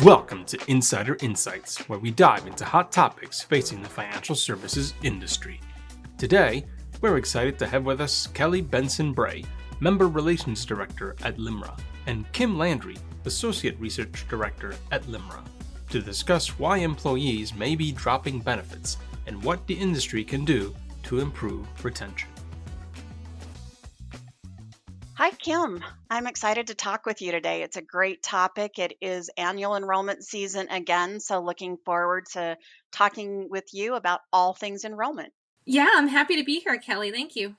Welcome to Insider Insights, where we dive into hot topics facing the financial services industry. Today, we're excited to have with us Kelly Benson-Bray, Member Relations Director at LIMRA, and Kim Landry, Associate Research Director at LIMRA, to discuss why employees may be dropping benefits and what the industry can do to improve retention. Hi, Kim. I'm excited to talk with you today. It's a great topic. It is annual enrollment season again, so looking forward to talking with you about all things enrollment. Yeah, I'm happy to be here, Kelly. Thank you.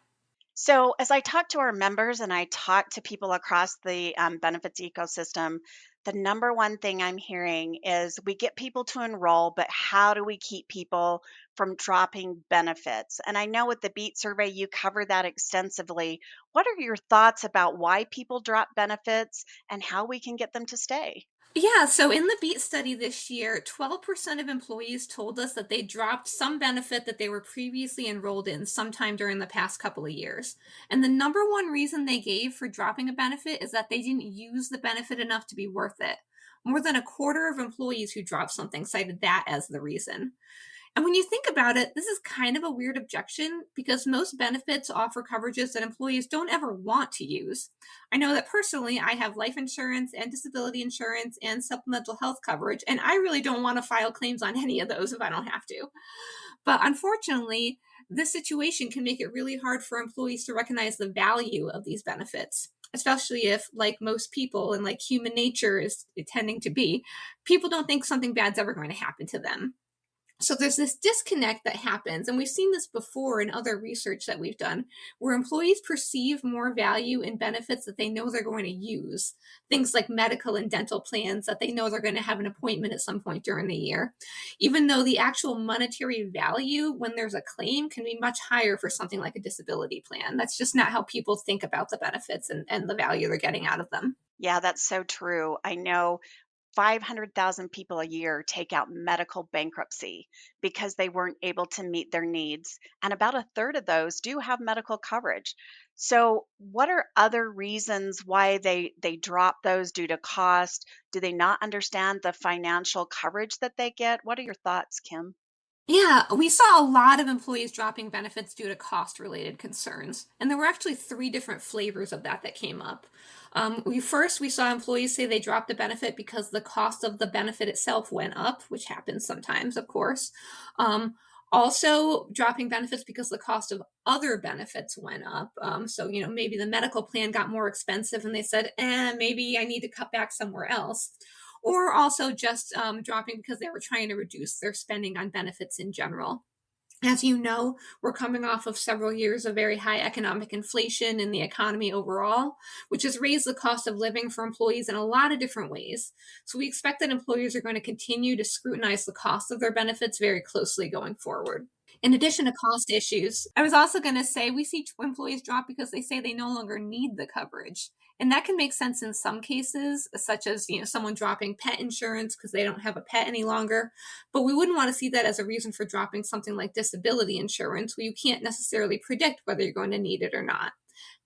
So, as I talk to our members and I talk to people across the benefits ecosystem, the number one thing I'm hearing is we get people to enroll, but how do we keep people from dropping benefits? And I know with the BEAT survey, you cover that extensively. What are your thoughts about why people drop benefits and how we can get them to stay? Yeah, so in the BEAT study this year, 12% of employees told us that they dropped some benefit that they were previously enrolled in sometime during the past couple of years. And the number one reason they gave for dropping a benefit is that they didn't use the benefit enough to be worth it. More than a quarter of employees who dropped something cited that as the reason. And when you think about it, this is kind of a weird objection because most benefits offer coverages that employees don't ever want to use. I know that personally, I have life insurance and disability insurance and supplemental health coverage, and I really don't want to file claims on any of those if I don't have to. But unfortunately, this situation can make it really hard for employees to recognize the value of these benefits. Especially if, like most people and like human nature is tending to be, people don't think something bad's ever going to happen to them. So there's this disconnect that happens, and we've seen this before in other research that we've done, where employees perceive more value in benefits that they know they're going to use. Things like medical and dental plans that they know they're going to have an appointment at some point during the year. Even though the actual monetary value when there's a claim can be much higher for something like a disability plan. That's just not how people think about the benefits and the value they're getting out of them. Yeah, that's so true. I know 500,000 people a year take out medical bankruptcy because they weren't able to meet their needs. And about a third of those do have medical coverage. So, what are other reasons why they drop those due to cost? Do they not understand the financial coverage that they get? What are your thoughts, Kim? Yeah, we saw a lot of employees dropping benefits due to cost related concerns. And there were actually three different flavors of that came up. We saw employees say they dropped a benefit because the cost of the benefit itself went up, which happens sometimes, of course. Um, Also, dropping benefits because the cost of other benefits went up. Maybe the medical plan got more expensive and they said, maybe I need to cut back somewhere else, or also just dropping because they were trying to reduce their spending on benefits in general. As you know, we're coming off of several years of very high economic inflation in the economy overall, which has raised the cost of living for employees in a lot of different ways. So we expect that employers are going to continue to scrutinize the cost of their benefits very closely going forward. In addition to cost issues, I was also going to say we see employees drop because they say they no longer need the coverage. And that can make sense in some cases, such as, someone dropping pet insurance because they don't have a pet any longer. But we wouldn't want to see that as a reason for dropping something like disability insurance, where you can't necessarily predict whether you're going to need it or not.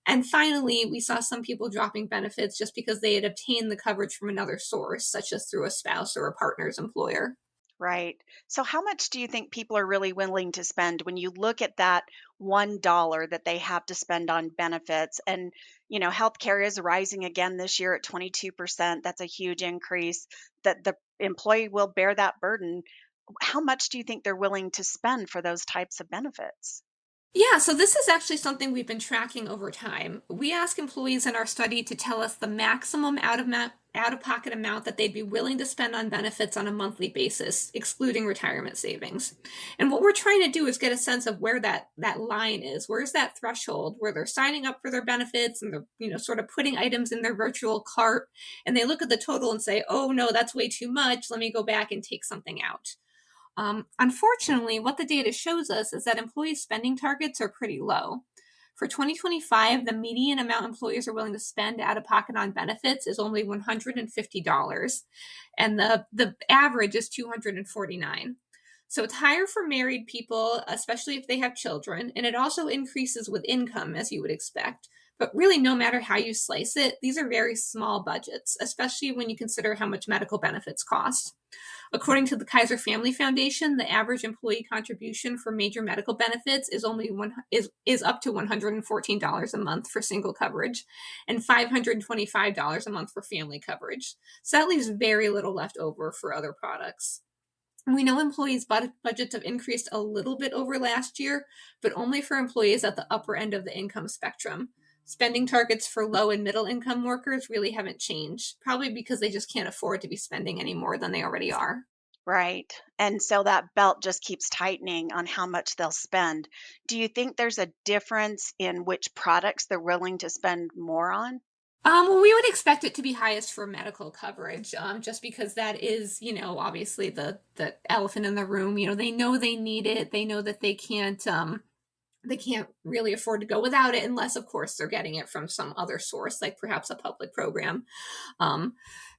And finally, we saw some people dropping benefits just because they had obtained the coverage from another source, such as through a spouse or a partner's employer. Right. So, how much do you think people are really willing to spend when you look at that $1 that they have to spend on benefits? And, healthcare is rising again this year at 22%. That's a huge increase that the employee will bear that burden. How much do you think they're willing to spend for those types of benefits? Yeah, so this is actually something we've been tracking over time. We ask employees in our study to tell us the maximum out of pocket amount that they'd be willing to spend on benefits on a monthly basis, excluding retirement savings. And what we're trying to do is get a sense of where that line is. Where's that threshold where they're signing up for their benefits and they're, sort of putting items in their virtual cart and they look at the total and say, "Oh no, that's way too much. Let me go back and take something out." Unfortunately, what the data shows us is that employee spending targets are pretty low. For 2025, the median amount employers are willing to spend out of pocket on benefits is only $150, and the average is $249. So it's higher for married people, especially if they have children, and it also increases with income, as you would expect. But really, no matter how you slice it, these are very small budgets, especially when you consider how much medical benefits cost. According to the Kaiser Family Foundation, the average employee contribution for major medical benefits is only is up to $114 a month for single coverage and $525 a month for family coverage. So that leaves very little left over for other products. We know employees' budgets have increased a little bit over last year, but only for employees at the upper end of the income spectrum. Spending targets for low and middle income workers really haven't changed, probably because they just can't afford to be spending any more than they already are. Right. And so that belt just keeps tightening on how much they'll spend. Do you think there's a difference in which products they're willing to spend more on? Well, we would expect it to be highest for medical coverage, just because that is, obviously the elephant in the room. They know they need it. They know that they can't really afford to go without it unless, of course, they're getting it from some other source, like perhaps a public program. Um,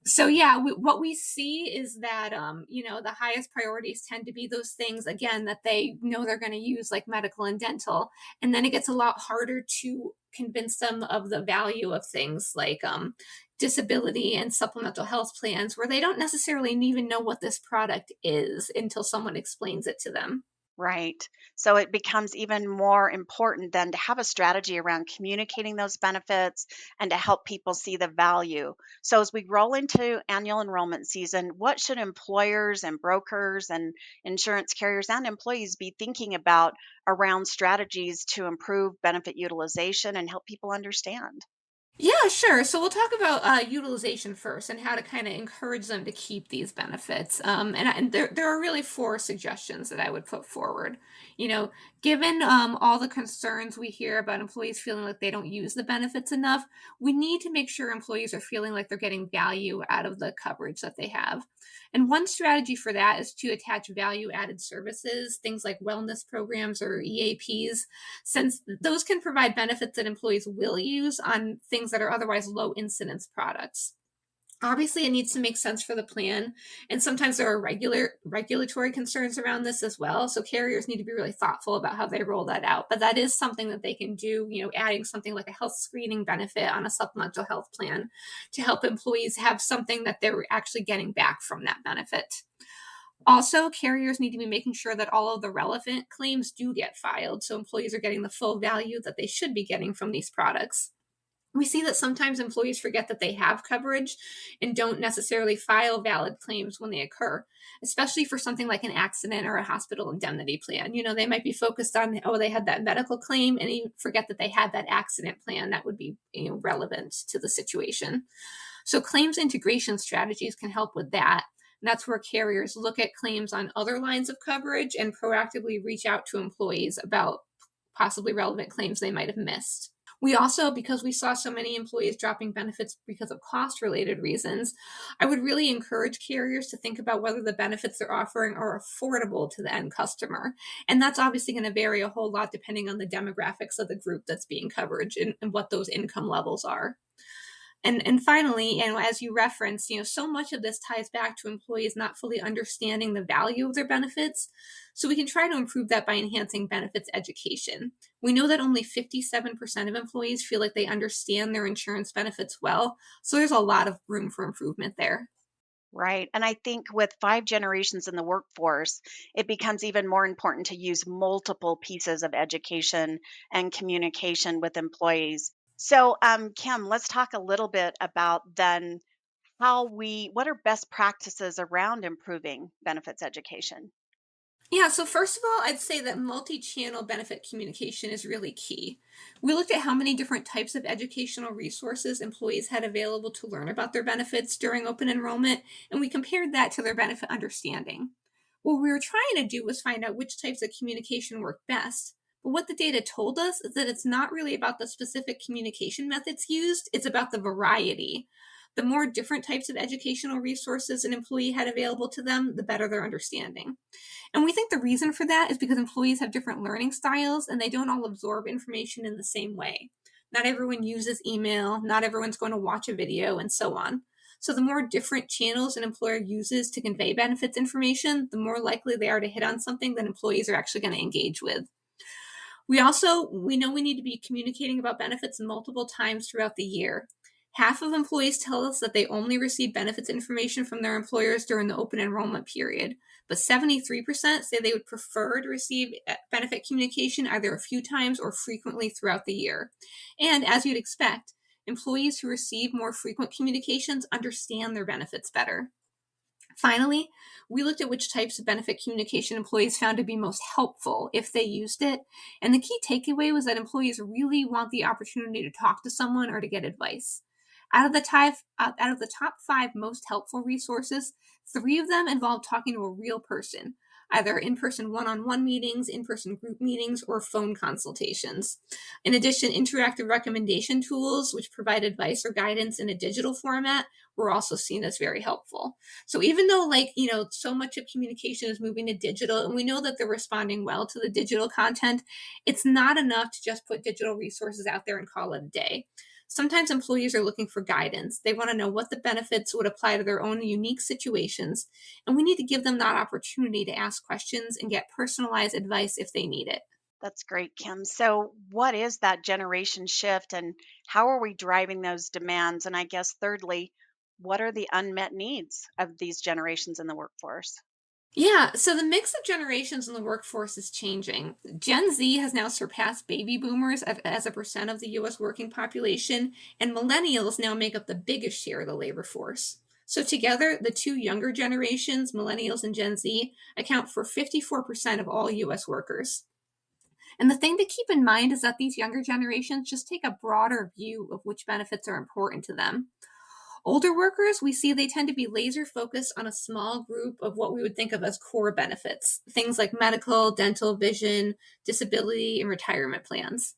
so yeah, what we see is that the highest priorities tend to be those things again that they know they're going to use, like medical and dental, and then it gets a lot harder to convince them of the value of things like disability and supplemental health plans, where they don't necessarily even know what this product is until someone explains it to them. Right. So it becomes even more important then to have a strategy around communicating those benefits and to help people see the value. So as we roll into annual enrollment season, what should employers and brokers and insurance carriers and employees be thinking about around strategies to improve benefit utilization and help people understand? Yeah, sure. So we'll talk about utilization first and how to kind of encourage them to keep these benefits. And there are really four suggestions that I would put forward. You know, given all the concerns we hear about employees feeling like they don't use the benefits enough, we need to make sure employees are feeling like they're getting value out of the coverage that they have. And one strategy for that is to attach value added services, things like wellness programs or EAPs, since those can provide benefits that employees will use on things that are otherwise low incidence products. Obviously, it needs to make sense for the plan, and sometimes there are regulatory concerns around this as well. So carriers need to be really thoughtful about how they roll that out. But that is something that they can do. Adding something like a health screening benefit on a supplemental health plan to help employees have something that they're actually getting back from that benefit. Also, carriers need to be making sure that all of the relevant claims do get filed so employees are getting the full value that they should be getting from these products. We see that sometimes employees forget that they have coverage and don't necessarily file valid claims when they occur, especially for something like an accident or a hospital indemnity plan. They might be focused on, oh, they had that medical claim, and you forget that they had that accident plan that would be relevant to the situation. So claims integration strategies can help with that. And that's where carriers look at claims on other lines of coverage and proactively reach out to employees about possibly relevant claims they might have missed. We also, because we saw so many employees dropping benefits because of cost related reasons, I would really encourage carriers to think about whether the benefits they're offering are affordable to the end customer. And that's obviously going to vary a whole lot depending on the demographics of the group that's being covered and what those income levels are. And finally, and as you referenced, so much of this ties back to employees not fully understanding the value of their benefits. So we can try to improve that by enhancing benefits education. We know that only 57% of employees feel like they understand their insurance benefits well. So there's a lot of room for improvement there. Right. And I think with five generations in the workforce, it becomes even more important to use multiple pieces of education and communication with employees. So, Kim, let's talk a little bit about then what are best practices around improving benefits education? Yeah, so first of all, I'd say that multi channel benefit communication is really key. We looked at how many different types of educational resources employees had available to learn about their benefits during open enrollment, and we compared that to their benefit understanding. What we were trying to do was find out which types of communication worked best. But what the data told us is that it's not really about the specific communication methods used, it's about the variety. The more different types of educational resources an employee had available to them, the better their understanding. And we think the reason for that is because employees have different learning styles and they don't all absorb information in the same way. Not everyone uses email, not everyone's going to watch a video, and so on. So, the more different channels an employer uses to convey benefits information, the more likely they are to hit on something that employees are actually going to engage with. We know we need to be communicating about benefits multiple times throughout the year. Half of employees tell us that they only receive benefits information from their employers during the open enrollment period, but 73% say they would prefer to receive benefit communication either a few times or frequently throughout the year. And as you'd expect, employees who receive more frequent communications understand their benefits better. Finally, we looked at which types of benefit communication employees found to be most helpful if they used it. And the key takeaway was that employees really want the opportunity to talk to someone or to get advice. Out of the top 5 most helpful resources, 3 of them involve talking to a real person, either in-person one-on-one meetings, in-person group meetings, or phone consultations. In addition, interactive recommendation tools, which provide advice or guidance in a digital format, were also seen as very helpful. So even though so much of communication is moving to digital, and we know that they're responding well to the digital content, it's not enough to just put digital resources out there and call it a day. Sometimes employees are looking for guidance. They want to know what the benefits would apply to their own unique situations, and we need to give them that opportunity to ask questions and get personalized advice if they need it. That's great, Kim. So, what is that generation shift and how are we driving those demands? And I guess, thirdly, what are the unmet needs of these generations in the workforce? Yeah, so the mix of generations in the workforce is changing. Gen Z has now surpassed baby boomers as a percent of the US working population, and millennials now make up the biggest share of the labor force. So, together, the two younger generations, millennials and Gen Z, account for 54% of all US workers. And the thing to keep in mind is that these younger generations just take a broader view of which benefits are important to them. Older workers, we see they tend to be laser focused on a small group of what we would think of as core benefits, things like medical, dental, vision, disability, and retirement plans.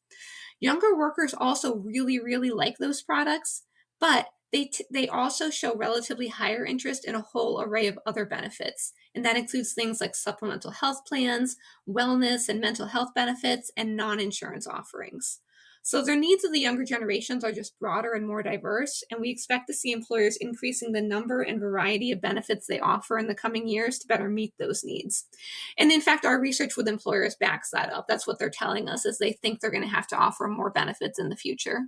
Younger workers also really, really like those products, but they also show relatively higher interest in a whole array of other benefits. And that includes things like supplemental health plans, wellness and mental health benefits, and non insurance offerings. So their needs of the younger generations are just broader and more diverse, and we expect to see employers increasing the number and variety of benefits they offer in the coming years to better meet those needs. And in fact, our research with employers backs that up. That's what they're telling us is they think they're going to have to offer more benefits in the future.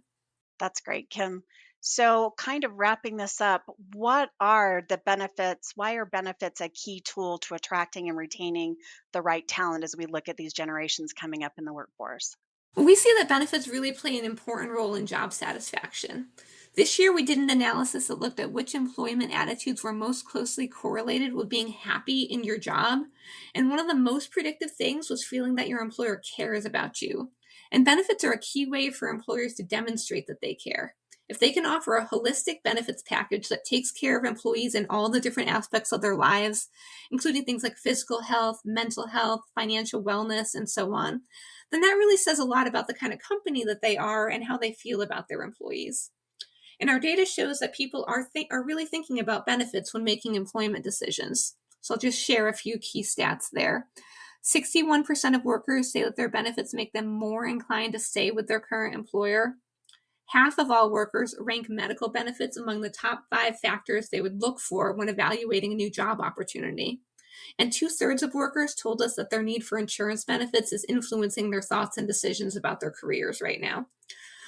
That's great, Kim. So, kind of wrapping this up, what are the benefits? Why are benefits a key tool to attracting and retaining the right talent as we look at these generations coming up in the workforce? We see that benefits really play an important role in job satisfaction. This year, we did an analysis that looked at which employment attitudes were most closely correlated with being happy in your job. And one of the most predictive things was feeling that your employer cares about you. And benefits are a key way for employers to demonstrate that they care. If they can offer a holistic benefits package that takes care of employees in all the different aspects of their lives, including things like physical health, mental health, financial wellness, and so on, then that really says a lot about the kind of company that they are and how they feel about their employees. And our data shows that people are really thinking about benefits when making employment decisions. So I'll just share a few key stats there. 61% of workers say that their benefits make them more inclined to stay with their current employer. Half of all workers rank medical benefits among the top 5 factors they would look for when evaluating a new job opportunity. And 2/3 of workers told us that their need for insurance benefits is influencing their thoughts and decisions about their careers right now.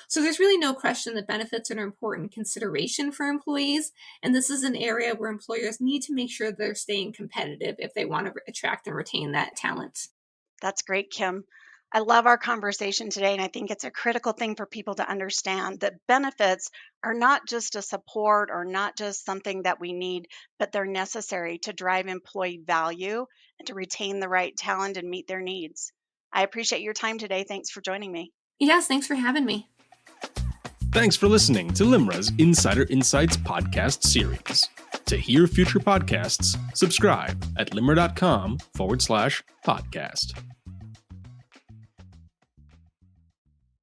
So there's really no question that benefits are an important consideration for employees. And this is an area where employers need to make sure they're staying competitive if they want to attract and retain that talent. That's great, Kim. I love our conversation today, and I think it's a critical thing for people to understand that benefits are not just a support or not just something that we need, but they're necessary to drive employee value and to retain the right talent and meet their needs. I appreciate your time today. Thanks for joining me. Yes, thanks for having me. Thanks for listening to Limra's Insider Insights podcast series. To hear future podcasts, subscribe at limra.com/podcast.